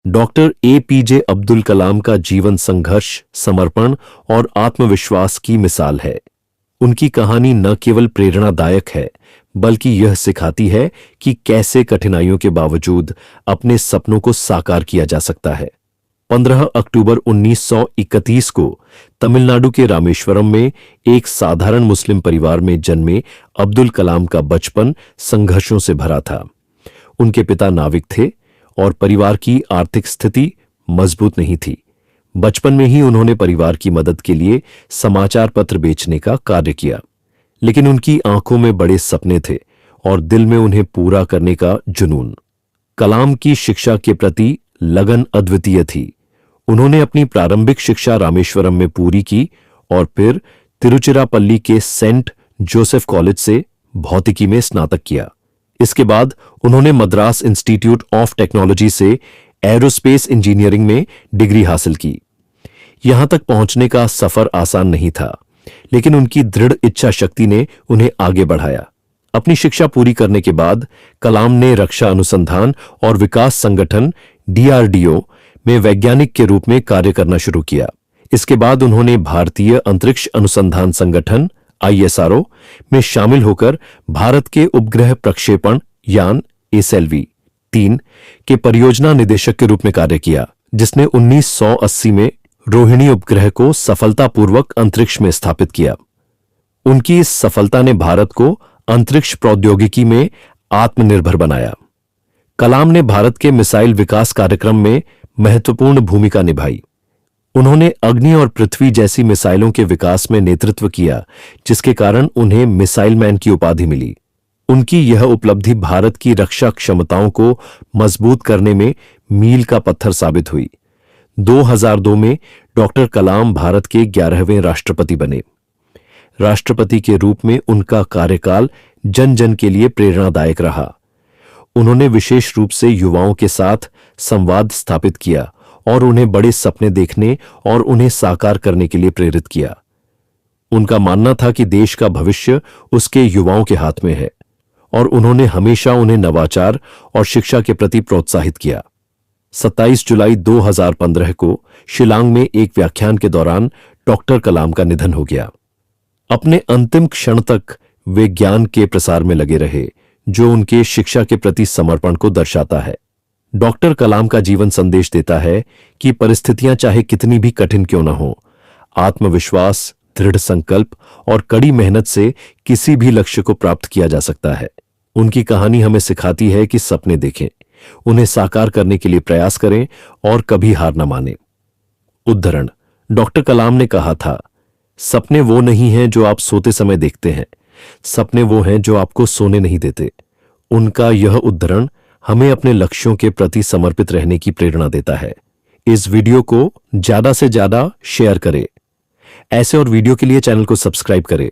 Doctor APJ Abdul Kalam का जीवन संघर्ष, समर्पण और आत्मविश्वास की मिसाल है। उनकी कहानी न केवल प्रेरणादायक है, बल्कि यह सिखाती है कि कैसे कठिनाइयों के बावजूद अपने सपनों को साकार किया जा सकता है। 15 अक्टूबर 1931 को तमिलनाडु के रामेश्वरम में एक साधारण मुस्लिम परिवार में जन्मे अब्दुल कलाम का बचपन संघर्षों से भरा था। उनके पिता नाविक थे और परिवार की आर्थिक स्थिति मजबूत नहीं थी। बचपन में ही उन्होंने परिवार की मदद के लिए समाचार पत्र बेचने का कार्य किया, लेकिन उनकी आंखों में बड़े सपने थे और दिल में उन्हें पूरा करने का जुनून। कलाम की शिक्षा के प्रति लगन अद्वितीय थी। उन्होंने अपनी प्रारंभिक शिक्षा रामेश्वरम में पूरी की और फिर तिरुचिरापल्ली के सेंट जोसेफ कॉलेज से भौतिकी में स्नातक किया। इसके बाद उन्होंने मद्रास इंस्टीट्यूट ऑफ टेक्नोलॉजी से एरोस्पेस इंजीनियरिंग में डिग्री हासिल की। यहां तक पहुंचने का सफर आसान नहीं था, लेकिन उनकी दृढ़ इच्छा शक्ति ने उन्हें आगे बढ़ाया। अपनी शिक्षा पूरी करने के बाद कलाम ने रक्षा अनुसंधान और विकास संगठन DRDO में वैज्ञानिक के रूप में कार्य करना शुरू किया। इसके बाद उन्होंने भारतीय अंतरिक्ष अनुसंधान संगठन ISRO में शामिल होकर भारत के उपग्रह प्रक्षेपण यान SLV-3 के परियोजना निदेशक के रूप में कार्य किया, जिसने 1980 में रोहिणी उपग्रह को सफलतापूर्वक अंतरिक्ष में स्थापित किया। उनकी इस सफलता ने भारत को अंतरिक्ष प्रौद्योगिकी में आत्मनिर्भर बनाया। कलाम ने भारत के मिसाइल विकास कार्यक्रम में महत्वपूर्ण भूमिका निभाई। उन्होंने अग्नि और पृथ्वी जैसी मिसाइलों के विकास में नेतृत्व किया, जिसके कारण उन्हें मिसाइल मैन की उपाधि मिली। उनकी यह उपलब्धि भारत की रक्षा क्षमताओं को मजबूत करने में मील का पत्थर साबित हुई। 2002 में डॉक्टर कलाम भारत के 11वें राष्ट्रपति बने। राष्ट्रपति के रूप में उनका कार्यकाल जन जन के लिए प्रेरणादायक रहा। उन्होंने विशेष रूप से युवाओं के साथ संवाद स्थापित किया और उन्हें बड़े सपने देखने और उन्हें साकार करने के लिए प्रेरित किया। उनका मानना था कि देश का भविष्य उसके युवाओं के हाथ में है और उन्होंने हमेशा उन्हें नवाचार और शिक्षा के प्रति प्रोत्साहित किया। 27 जुलाई 2015 को शिलांग में एक व्याख्यान के दौरान डॉक्टर कलाम का निधन हो गया। अपने अंतिम क्षण तक वे ज्ञान के प्रसार में लगे रहे, जो उनके शिक्षा के प्रति समर्पण को दर्शाता है। डॉक्टर कलाम का जीवन संदेश देता है कि परिस्थितियां चाहे कितनी भी कठिन क्यों न हो, आत्मविश्वास, दृढ़ संकल्प और कड़ी मेहनत से किसी भी लक्ष्य को प्राप्त किया जा सकता है। उनकी कहानी हमें सिखाती है कि सपने देखें, उन्हें साकार करने के लिए प्रयास करें और कभी हार न मानें। उद्धरण: डॉक्टर कलाम ने कहा था, सपने वो नहीं हैं जो आप सोते समय देखते हैं, सपने वो हैं जो आपको सोने नहीं देते। उनका यह उद्धरण हमें अपने लक्ष्यों के प्रति समर्पित रहने की प्रेरणा देता है। इस वीडियो को ज्यादा से ज्यादा शेयर करें। ऐसे और वीडियो के लिए चैनल को सब्सक्राइब करें।